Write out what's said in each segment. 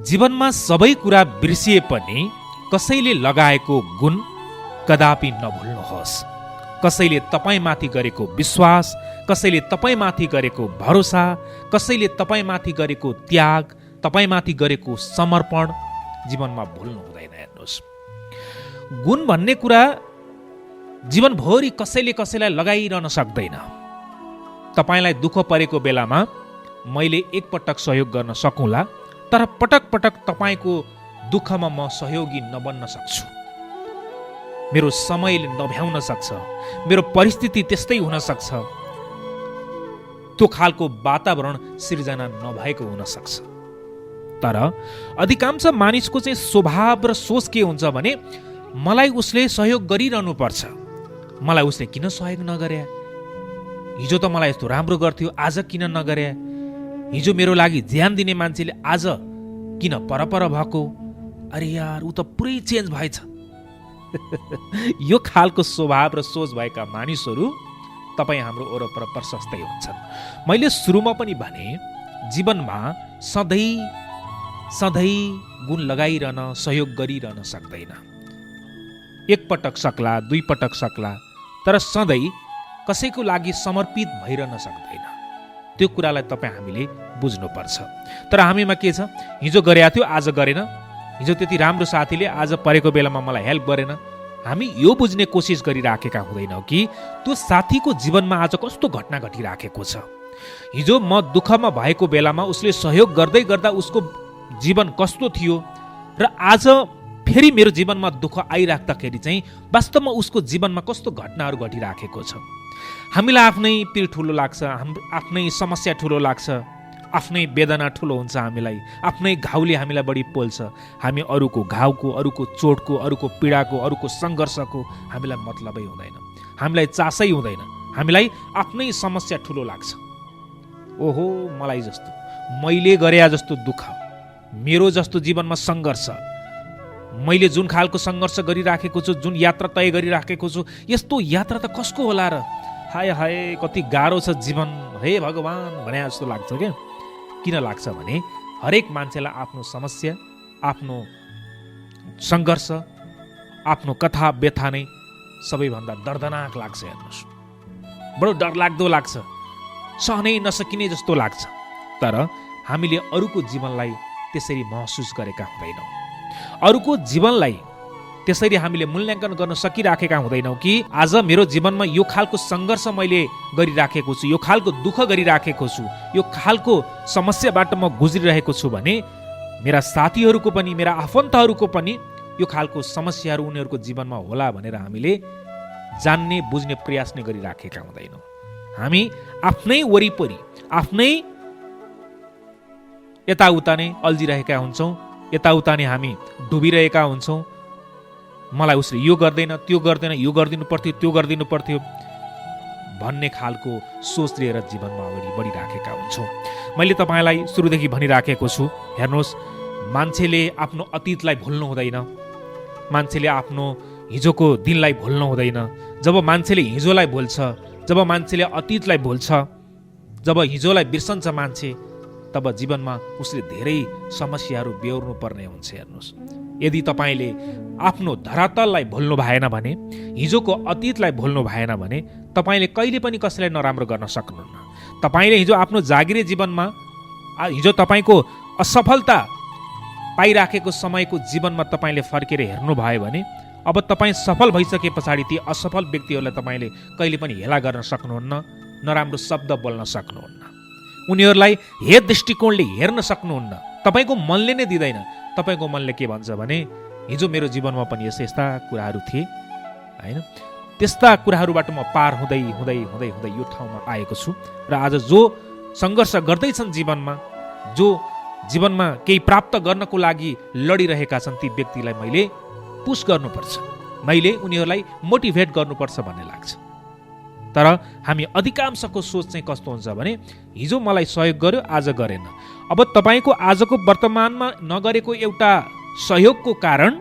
जीवनमा सबै कुरा बिर्सिए पनि कसैले लगाएको गुण कदापि नभुल्नुहोस्। कसैले तपाईँमाथि गरेको विश्वास, कसैले तपाईँमाथि गरेको भरोसा, कसैले तपाईँमाथि गरेको त्याग, तपाईँमाथि गरेको समर्पण जीवनमा भुल्नु हुँदैन। हेर्नुहोस्, गुण भन्ने कुरा जीवनभरि कसैले कसैलाई लगाइरहन सक्दैन। तपाईँलाई दुःख परेको बेलामा मैले एकपटक सहयोग गर्न सकौँला, तर पटक पटक तपाईँको दुःखमा म सहयोगी नबन्न सक्छु। मेरो समयले नभ्याउन सक्छ, मेरो परिस्थिति त्यस्तै हुन सक्छ, त्यो खालको वातावरण सिर्जना नभएको हुन सक्छ। तर अधिकांश मानिसको चाहिँ स्वभाव र सोच के हुन्छ भने मलाई उसले सहयोग गरिरहनु पर्छ, मलाई उसले किन सहयोग नगरे, हिजो त मलाई यस्तो राम्रो गर्थ्यो आज किन नगरे, हिजो मेरो लागि ध्यान दिने मान्छेले आज किन परपर भएको, अरे यार ऊ त पुरै चेन्ज भएछ। यो खालको स्वभाव र सोच भएका मानिसहरू तपाईँ हाम्रो वरपर प्रशस्तै हुन्छन्। मैले सुरुमा पनि भने जीवनमा सधैँ सधैँ गुण लगाइरहन सहयोग गरिरहन सक्दैन। एकपटक सक्ला, दुई पटक सक्ला, तर सधैँ कसैको लागि समर्पित भइरहन सक्दैन। त्यो कुरालाई तपाईँ हामीले बुझ्नुपर्छ। तर हामीमा के छ, हिजो गरेका थियो आज गरेन, हिजो त्यति राम्रो साथीले आज परेको बेलामा मलाई हेल्प गरेन। हामी यो बुझ्ने कोसिस गरिराखेका हुँदैनौँ कि त्यो साथीको जीवनमा आज कस्तो घटना घटिराखेको छ। हिजो म दुःखमा भएको बेलामा उसले सहयोग गर्दै गर्दा उसको जीवन कस्तो थियो र आज फेरि मेरो जीवनमा दुःख आइराख्दाखेरि चाहिँ वास्तवमा उसको जीवनमा कस्तो घटनाहरू घटिराखेको छ। हामीलाई आफ्नै पीड ठुलो लाग्छ, आफ्नै समस्या ठुलो लाग्छ, आफ्नै वेदना ठुलो हुन्छ, हामीलाई आफ्नै घाउले हामीलाई बढी पोल्छ। हामी अरूको घाउको, अरूको चोटको, अरूको पीडाको, अरूको सङ्घर्षको हामीलाई मतलबै हुँदैन, हामीलाई चासै हुँदैन। हामीलाई आफ्नै समस्या ठुलो लाग्छ। ओहो मलाई जस्तो, मैले गरे जस्तो दुःख, मेरो जस्तो जीवनमा सङ्घर्ष, मैले जुन खालको सङ्घर्ष गरिराखेको छु, जुन यात्रा तय गरिराखेको छु, यस्तो यात्रा त कसको होला र, हाय हाय कति गाह्रो छ जीवन, हे भगवान् भने जस्तो लाग्छ क्या। किन लाग्छ भने हरेक मान्छेलाई आफ्नो समस्या, आफ्नो सङ्घर्ष, आफ्नो कथा व्यथा नै सबैभन्दा दर्दनाक लाग्छ। हेर्नुहोस्, बडो डरलाग्दो लाग्छ, सहनै नसकिने जस्तो लाग्छ। तर हामीले अरूको जीवनलाई त्यसरी महसुस गरेका हुँदैनौँ, अरूको जीवनलाई त्यसरी हामीले मूल्याङ्कन गर्न सकिराखेका हुँदैनौँ कि आज मेरो जीवनमा यो खालको सङ्घर्ष मैले गरिराखेको छु, यो खालको दुःख गरिराखेको छु, यो खालको समस्याबाट म गुज्रिरहेको छु भने मेरा साथीहरूको पनि, मेरा आफन्तहरूको पनि यो खालको समस्याहरू उनीहरूको जीवनमा होला भनेर हामीले जान्ने बुझ्ने प्रयास नै गरिराखेका हुँदैनौँ। हामी आफ्नै वरिपरि, आफ्नै यताउता नै अल्झिरहेका हुन्छौँ, यताउता नै हामी डुबिरहेका हुन्छौँ। मलाई उसले यो गर्दैन, त्यो गर्दैन, यो गरिदिनु पर्थ्यो, त्यो गरिदिनु पर्थ्यो भन्ने खालको सोच लिएर जीवनमा अगाडि बढिराखेका हुन्छौँ। मैले तपाईँलाई सुरुदेखि भनिराखेको छु, हेर्नुहोस्, मान्छेले आफ्नो अतीतलाई भुल्नु हुँदैन, मान्छेले आफ्नो हिजोको दिनलाई भुल्नु हुँदैन। जब मान्छेले हिजोलाई भुल्छ, जब मान्छेले अतीतलाई भुल्छ, जब हिजोलाई बिर्सन्छ मान्छे, तब जीवनमा उसले धेरै समस्याहरू बेहोर्नु पर्ने हुन्छ। हेर्नुहोस्, यदि तपाईँले आफ्नो धरातललाई भुल्नु भएन भने, हिजोको अतीतलाई भुल्नु भएन भने तपाईँले कहिले पनि कसैलाई नराम्रो गर्न सक्नुहुन्न। तपाईँले हिजो आफ्नो जागिरे जीवनमा, हिजो तपाईँको असफलता पाइराखेको समयको जीवनमा तपाईँले फर्केर हेर्नुभयो भने अब तपाईँ सफल भइसके पछाडि ती असफल व्यक्तिहरूलाई तपाईँले कहिले पनि हेला गर्न सक्नुहुन्न, नराम्रो शब्द बोल्न सक्नुहुन्न, उनीहरूलाई हे दृष्टिकोणले हेर्न सक्नुहुन्न। तपाईँको मनले नै दिँदैन। तपाईँको मनले के भन्छ भने हिजो मेरो जीवनमा पनि यस्ता यस्ता कुराहरू थिए होइन, त्यस्ता कुराहरूबाट म पार हुँदै हुँदै हुँदै हुँदै यो ठाउँमा आएको छु र आज जो सङ्घर्ष गर्दैछन् जीवनमा, जो जीवनमा केही प्राप्त गर्नको लागि लडिरहेका छन्, ती व्यक्तिलाई मैले पुस गर्नुपर्छ, मैले उनीहरूलाई मोटिभेट गर्नुपर्छ भन्ने लाग्छ। तर हामी अधिकांशको सोच चाहिँ कस्तो हुन्छ भने हिजो मलाई सहयोग गर्यो आज गरेन। अब तपाईँको आजको वर्तमानमा नगरेको एउटा सहयोगको कारण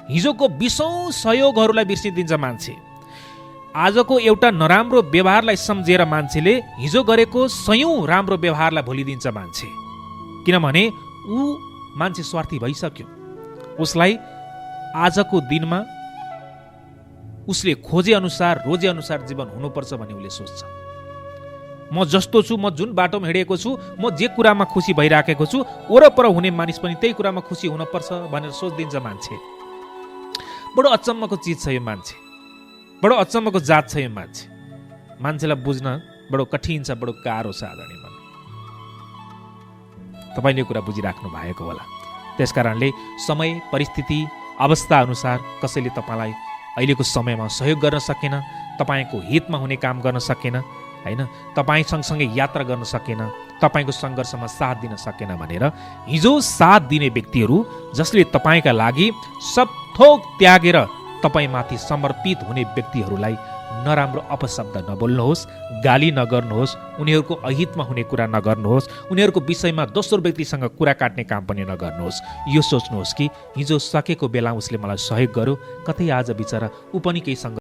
हिजोको 20औं सहयोगहरूलाई बिर्सिदिन्छ मान्छे। आजको एउटा नराम्रो व्यवहारलाई सम्झेर मान्छेले हिजो गरेको 100औं राम्रो व्यवहारलाई भुलिदिन्छ मान्छे, किनभने ऊ मान्छे स्वार्थी भइसक्यो। उसलाई आजको दिनमा उसले खोजे अनुसार रोजे अनुसार जीवन हुनुपर्छ भन्ने उसले सोच्छ। म जस्तो छु, म जुन बाटोमा हिँडेको छु, म जे कुरामा खुसी भइराखेको छु, वरपर हुने मानिस पनि त्यही कुरामा खुसी हुनुपर्छ भनेर सोचिदिन्छ मान्छे। बडो अचम्मको चिज छ यो मान्छे, बडो अचम्मको जात छ यो मान्छे। मान्छेलाई बुझ्न बडो कठिन छ, बडो गाह्रो छ आदरणीय मन। तपाईँले यो कुरा बुझिराख्नु भएको होला। त्यस कारणले समय, परिस्थिति, अवस्था अनुसार कसैले तपाईँलाई अहिलेको समयमा सहयोग गर्न सकेन, तपाईँको हितमा हुने काम गर्न सकेन, होइन, तपाईँ सँगसँगै यात्रा गर्न सकेन, तपाईँको सङ्घर्षमा साथ दिन सकेन भनेर हिजो साथ दिने व्यक्तिहरू, जसले तपाईँका लागि सब थोक त्यागेर तपाईँमाथि समर्पित हुने व्यक्तिहरूलाई नराम्रो अपशब्द नबोल्नुहोस्, गाली नगर्नुहोस्, उनीहरूको अहितमा हुने कुरा नगर्नुहोस्, उनीहरूको विषयमा दोस्रो व्यक्तिसँग कुरा काट्ने काम पनि नगर्नुहोस्। यो सोच्नुहोस् कि हिजो सकेको बेला उसले मलाई सहयोग गर्यो, कतै आज बिचरा ऊ पनि केही